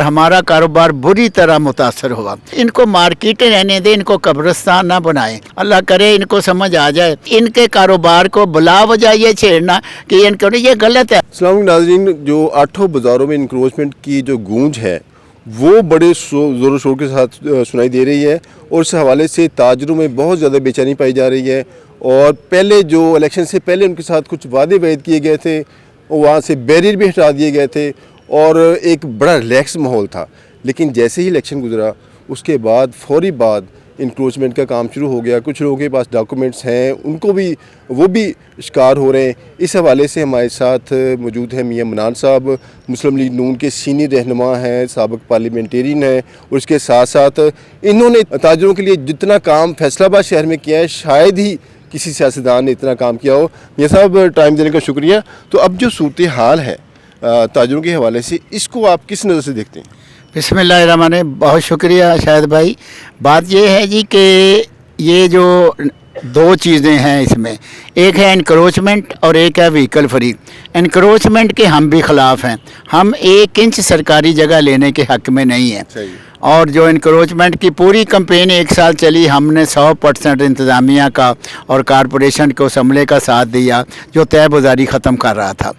हमारा कारोबार बुरी तरह मुतासर हुआ। इनको मार्केटें रहने दें, इनको कब्रिस्तान ना बनाएं। अल्लाह करे इनको समझ आ जाए। इनके कारोबार को बुला वजह ये छेड़ना कि इनको ये गलत है। अस्सलाम वालेकुम नाज़रीन, जो आठों बाज़ारों में इंक्रोचमेंट की जो गूंज है वो बड़े ज़ोर शोर के साथ सुनाई दे रही है और इस हवाले से ताजरों में बहुत ज़्यादा बेचैनी पाई जा रही है। और पहले जो इलेक्शन से पहले उनके साथ कुछ वादे वायद किए गए थे, वहाँ से बैरियर भी हटा दिए गए थे और एक बड़ा रिलैक्स माहौल था। लेकिन जैसे ही इलेक्शन गुजरा उसके बाद फौरी बाद इंक्रोचमेंट का काम शुरू हो गया। कुछ लोगों के पास डॉक्यूमेंट्स हैं, उनको भी वो भी शिकार हो रहे हैं। इस हवाले से हमारे साथ मौजूद है मियां मनान साहब, मुस्लिम लीग नून के सीनियर रहनुमा हैं, साबिक पार्लियामेंटेरियन हैं और उसके साथ साथ इन्होंने ताजरों के लिए जितना काम फैसलाबाद शहर में किया है शायद ही किसी सियासतदान ने इतना काम किया हो। मियां साहब, टाइम देने का शुक्रिया। तो अब जो सूरत हाल है ताजरों के हवाले से, इसको आप किस नज़र से देखते हैं? बिस्मिल्लाहिर्रहमानिर्रहीम, बहुत शुक्रिया शाहिद भाई। बात ये है जी कि ये जो दो चीज़ें हैं इसमें, एक है इनक्रोचमेंट और एक है व्हीकल फ्री। इनक्रोचमेंट के हम भी ख़िलाफ़ हैं। हम 1 इंच सरकारी जगह लेने के हक़ में नहीं हैं। और जो इनक्रोचमेंट की पूरी कैंपेन 1 साल चली, हमने 100% इंतज़ामिया का और कॉरपोरेशन को असम्बली का साथ दिया जो तय गुज़ारी ख़त्म कर रहा था।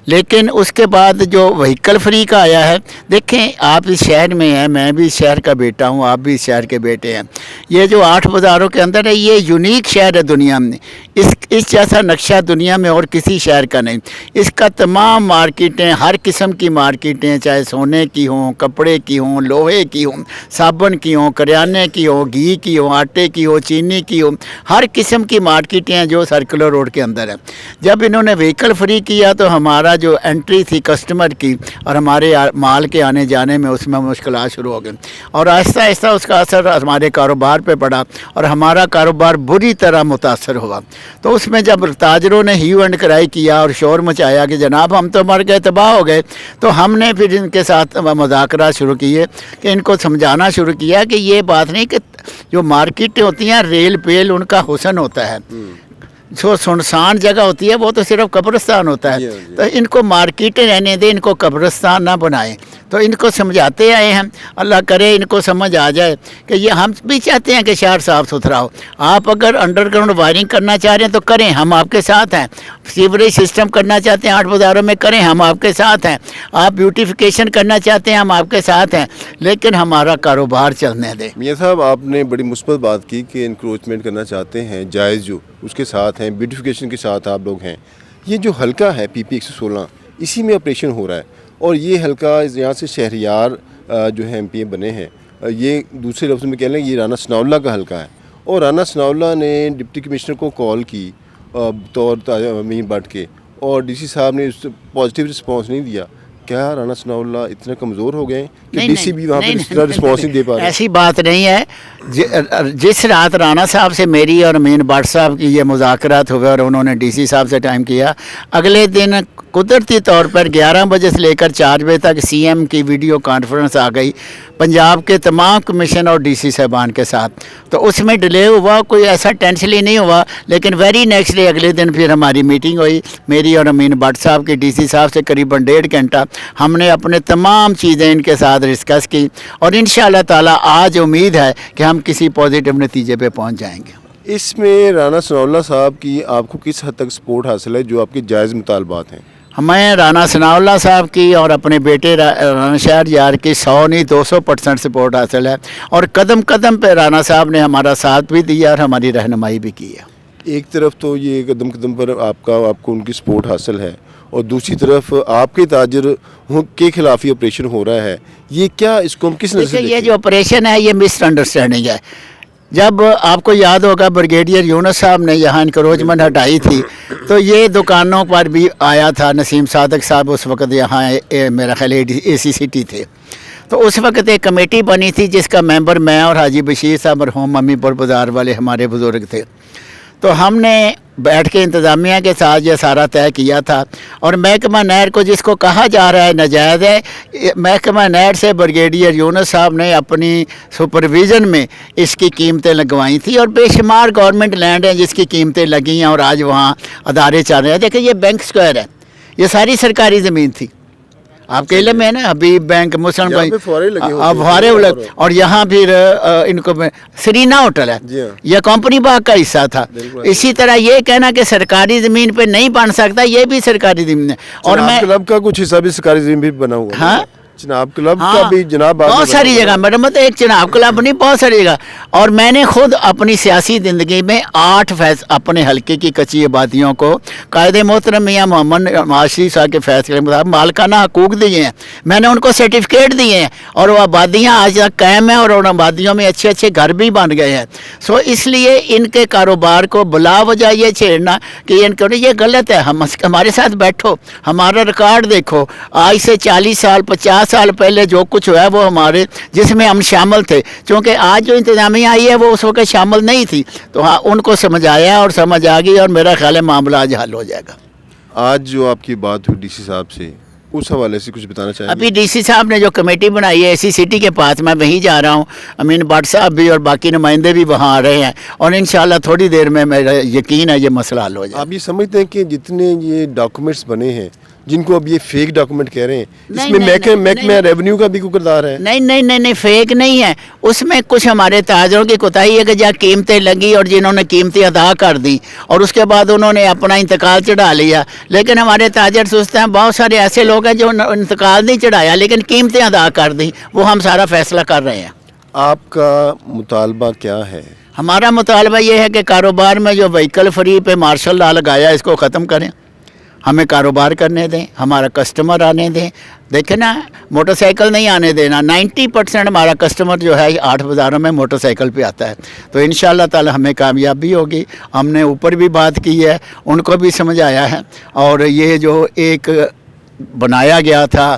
लेकिन उसके बाद जो व्हीकल फ्री का आया है, देखें आप इस शहर में हैं, मैं भी इस शहर का बेटा हूँ, आप भी इस शहर के बेटे हैं। ये जो 8 बाज़ारों के अंदर है, ये यूनिक शहर है दुनिया में। इस जैसा नक्शा दुनिया में और किसी शहर का नहीं। इसका तमाम मार्केटें, हर किस्म की मार्केटें, चाहे सोने की हों, कपड़े की हों, लोहे की हों, साबुन की हों, करियाने की हो, घी की हो, आटे की हो, चीनी की हो, हर किस्म की मार्केटें हैं जो सर्कुलर रोड के अंदर है। जब इन्होंने व्हीकल फ्री किया तो हमारा जो एंट्री थी कस्टमर की और हमारे माल के आने जाने में उसमें मुश्किलात शुरू हो गई और आहिस्ता आहिस्ता उसका असर हमारे कारोबार पे पड़ा और हमारा कारोबार बुरी तरह मुतासर हुआ। तो उसमें जब ताजरों ने ह्यू एंड क्राई किया और शोर मचाया कि जनाब हम तो मर गए, तबाह हो गए, तो हमने फिर इनके साथ मुज़ाकरा शुरू किए कि इनको समझाना शुरू किया कि ये बात नहीं कि जो मार्केटें होती हैं रेल पेल उनका हुस्न होता है, जो सुनसान जगह होती है वो तो सिर्फ कब्रिस्तान होता है। तो इनको मार्केटें रहने दें, इनको कब्रिस्तान ना बनाएं। तो इनको समझाते आए हैं, अल्लाह करे इनको समझ आ जाए कि ये हम भी चाहते हैं कि शहर साफ़ सुथरा हो। आप अगर अंडरग्राउंड वायरिंग करना चाह रहे हैं तो करें, हम आपके साथ हैं। सीवरेज सिस्टम करना चाहते हैं 8 बाज़ारों में, करें, हम आपके साथ हैं। आप ब्यूटिफिकेशन करना चाहते हैं, हम आपके साथ हैं, लेकिन हमारा कारोबार चलने दें। मियां साहब, आपने बड़ी मुस्बत बात की कि इंक्रोचमेंट करना चाहते हैं, जायज़ जो उसके साथ हैं, ब्यूटिफिकेशन के साथ आप लोग हैं। ये जो हल्का है PP 116, इसी में ऑपरेशन हो रहा है और ये हल्का यहाँ से शहरियार जो है MP बने हैं, ये दूसरे लफ्ज़ में कह लें ये राना सनाउल्लाह का हल्का है। और राना सनाउल्लाह ने डिप्टी कमिश्नर को कॉल की तौर अमीन भट्ट के और DC साहब ने उस पॉजिटिव रिस्पॉन्स नहीं दिया। क्या राना सनाउल्लाह इतने कमज़ोर हो गए कि DC भी वहाँ पर रिस्पॉन्स नहीं दे पा रहे? ऐसी बात नहीं है। जिस रात राना साहब से मेरी और अमीन भट्ट साहब की ये मुज़ाकरात हुए और उन्होंने DC साहब से टाइम किया, अगले दिन कुदरती तौर पर 11 बजे से लेकर 4 बजे तक CM की वीडियो कॉन्फ्रेंस आ गई पंजाब के तमाम कमिश्नर और DC साहबान के साथ। तो उसमें डिले हुआ, कोई ऐसा टेंशनली नहीं हुआ, लेकिन वेरी नेक्स्ट डे अगले दिन फिर हमारी मीटिंग हुई मेरी और अमीन भट्ट साहब की DC साहब से करीबन 1.5 घंटा। हमने अपने तमाम चीज़ें इनके साथ डिस्कस की और इंशाअल्लाह ताला आज उम्मीद है कि हम किसी पॉजिटिव नतीजे पे पहुंच जाएंगे। इसमें राना सनाउल्लाह साहब की आपको किस हद तक सपोर्ट हासिल है जो आपके जायज़ मुतालबात हैं? हमें राना सनाउल्लाह साहब की और अपने बेटे राना शहर यार की 100 नहीं 200% सपोर्ट हासिल है और कदम कदम पे राना साहब ने हमारा साथ भी दिया और हमारी रहनुमाई भी की है। एक तरफ तो ये कदम कदम पर आपको उनकी सपोर्ट हासिल है और दूसरी तरफ आपके ताजर के खिलाफ ही ऑपरेशन हो रहा है। ये क्या, इसको हम किस नज़र से? ये जो ऑपरेशन है ये मिसअंडरस्टैंडिंग है। जब आपको याद होगा ब्रिगेडियर यूनुस साहब ने यहाँ इंक्रोचमेंट हटाई थी तो ये दुकानों पर भी आया था। नसीम सादक साहब उस वक्त यहाँ मेरा ख्याल ACCT थे। तो उस वक्त एक कमेटी बनी थी जिसका मेंबर मैं और हाजी बशीर साहब मरहूम मम्मीपुर बाज़ार वाले हमारे बुज़ुर्ग थे। तो हमने बैठ के इंतज़ामिया के साथ ये सारा तय किया था और महकमा नहर को जिसको कहा जा रहा है नाजायज़ है, महकमा नहर से ब्रिगेडियर यूनुस साहब ने अपनी सुपरविज़न में इसकी कीमतें लगवाई थी और बेशुमार गवर्नमेंट लैंड हैं जिसकी कीमतें लगी हैं और आज वहाँ अदारे चल रहे हैं। देखिए ये बैंक स्क्वायर है, ये सारी सरकारी ज़मीन थी। आपके इलाके में है ना अभी बैंक मुस्लिम यहाँ बैंक पे फुहारे लगे होते हैं, फुहारे लगे, और यहाँ फिर इनको सरीना होटल है, जी हाँ। यह कंपनी बाग का हिस्सा था। बिल्कुल। इसी तरह ये कहना कि सरकारी ज़मीन पे नहीं बन सकता, ये भी सरकारी ज़मीन है। और मैं क्लब का कुछ हिस्सा भी सरकारी ज़मीन भी बना हुआ है। हाँ? जनाब क्लब का हाँ, भी जनाब बाग में बहुत बना सारी हुआ है। जगह, मेरा मतलब एक चुनाव क्लब नहीं, बहुत सारी जगह। और मैंने खुद अपनी सियासी ज़िंदगी में 8 अपने हल्के की कच्ची आबादियों को कायदे मोहतरम मियाँ मोहम्मद माशी साहब के फैसले के मुताबिक मालकाना हकूक़ दिए हैं, मैंने उनको सर्टिफिकेट दिए हैं, और वो आबादियाँ आज तक कायम हैं, और उन आबादियों में अच्छे अच्छे घर भी बन गए हैं। सो इसलिए इनके कारोबार को बुला वजह ये छेड़ना कि इनको ये गलत है। हमारे साथ बैठो, हमारा रिकॉर्ड देखो, आज से 40 साल 50 साल पहले जो कुछ हुआ है वो हमारे, जिसमें हम शामिल थे, क्योंकि आज जो इंतज़ामिया आई है वो उस वक्त शामिल नहीं थी। तो हाँ, उनको समझाया और समझ आ गई, और मेरा ख्याल है मामला आज हल हो जाएगा। आज जो आपकी बात हुई डीसी साहब से, उस हवाले से कुछ बताना चाहेंगे? अभी डीसी साहब ने जो कमेटी बनाई है ऐसी सिटी के पास, मैं वहीं जा रहा हूँ, अमीन भट्ट साहब भी और बाकी नुमाइंदे भी वहाँ आ रहे हैं, और इंशाल्लाह थोड़ी देर में मेरा यकीन है ये मसला हल हो जाएगा। आप ये समझते हैं कि जितने ये डॉक्यूमेंट्स बने हैं, जिनको अब ये फेक डॉक्यूमेंट कह रहे हैं, इसमें महकमे रेवेन्यू का भी कोई किरदार है? नहीं, फेक नहीं है। उसमें कुछ हमारे ताजरों की कोताही है कि जहाँ कीमतें लगी और जिन्होंने कीमतें अदा कर दी, और उसके बाद उन्होंने अपना इंतकाल चढ़ा लिया। लेकिन हमारे ताजर सोचते हैं, बहुत सारे ऐसे लोग हैं जो इंतकाल नहीं चढ़ाया लेकिन कीमतें अदा कर दी, वो हम सारा फैसला कर रहे हैं। आपका मुतालबा क्या है? हमारा मुतालबा ये है कि कारोबार में जो व्हीकल फ्री पे मार्शल लॉ लगाया इसको ख़त्म करें, हमें कारोबार करने दें, हमारा कस्टमर आने दें। देखें ना, मोटरसाइकिल नहीं आने देना। 90% हमारा कस्टमर जो है 8 बाज़ारों में मोटरसाइकिल पे आता है, तो इंशाअल्लाह ताला हमें कामयाबी होगी। हमने ऊपर भी बात की है, उनको भी समझाया है, और ये जो एक बनाया गया था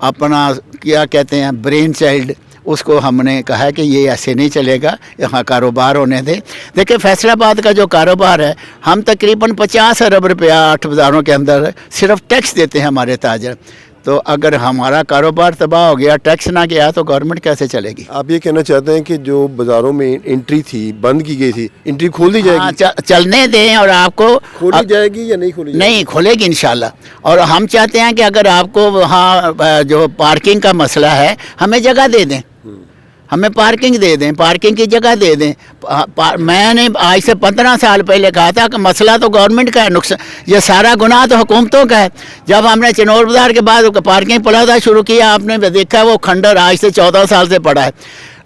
अपना क्या कहते हैं ब्रेन चाइल्ड, उसको हमने कहा है कि ये ऐसे नहीं चलेगा, यहाँ कारोबार होने दें। देखिए फैसलाबाद का जो कारोबार है, हम तकरीबन 50 अरब रुपया 8 बाज़ारों के अंदर सिर्फ टैक्स देते हैं हमारे ताजर। तो अगर हमारा कारोबार तबाह हो गया, टैक्स ना गया, तो गवर्नमेंट कैसे चलेगी? आप ये कहना चाहते हैं कि जो बाज़ारों में एंट्री थी बंद की गई थी, एंट्री खोल दी जाएगी? हाँ, चलने दें, और आपको खोली जाएगी या नहीं खोली जाएगी? नहीं खोलेगी इंशाल्लाह। और हम चाहते हैं कि अगर आपको वहाँ जो पार्किंग का मसला है, हमें जगह दे दें, हमें पार्किंग दे दें, पार्किंग की जगह दे दें। मैंने आज से 15 साल पहले कहा था कि मसला तो गवर्नमेंट का है, नुकसान ये सारा गुनाह तो हुकूमतों का है। जब हमने चिनौर बाज़ार के बाद पार्किंग प्लाजा शुरू किया, आपने देखा वो खंडर आज से 14 साल से पड़ा है।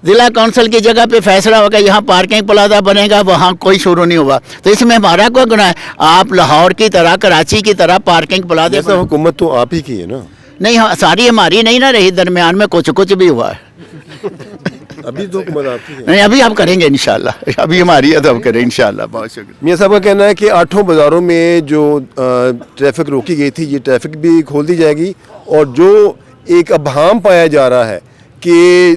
ज़िला कौंसिल की जगह पे फैसला होगा यहाँ पार्किंग प्लाजा बनेगा, वहाँ कोई शुरू नहीं हुआ, तो इसमें हमारा कोई गुनाह है? आप लाहौर की तरह, कराची की तरह पार्किंग प्लाजा, ऐसा हुकूमत तो आप ही की है ना? नहीं, सारी हमारी नहीं ना रही, दरमियान में कुछ भी हुआ है। अभी तो हुकूमत आपकी है। नहीं, अभी आप करेंगे इंशाल्लाह, अभी हमारी है तो अब करें इंशाल्लाह। बहुत शुक्रिया। मियाँ साहब का कहना है कि 8 बाज़ारों में जो ट्रैफिक रोकी गई थी, ये ट्रैफिक भी खोल दी जाएगी, और जो एक अबहाम पाया जा रहा है कि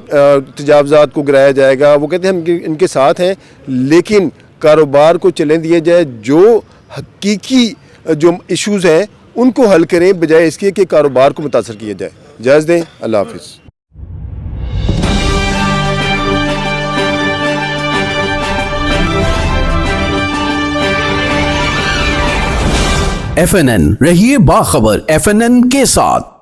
तजावज़ात को गिराया जाएगा, वो कहते हैं हम इनके साथ हैं, लेकिन कारोबार को चलने दिया जाए, जो हकीकी जो इश्यूज़ हैं उनको हल करें, बजाय इसके कि कारोबार को मुतासर किया जाए। इजाज़त दें, अल्लाह हाफ़िज़। FNN रहिए बाखबर FNN के साथ।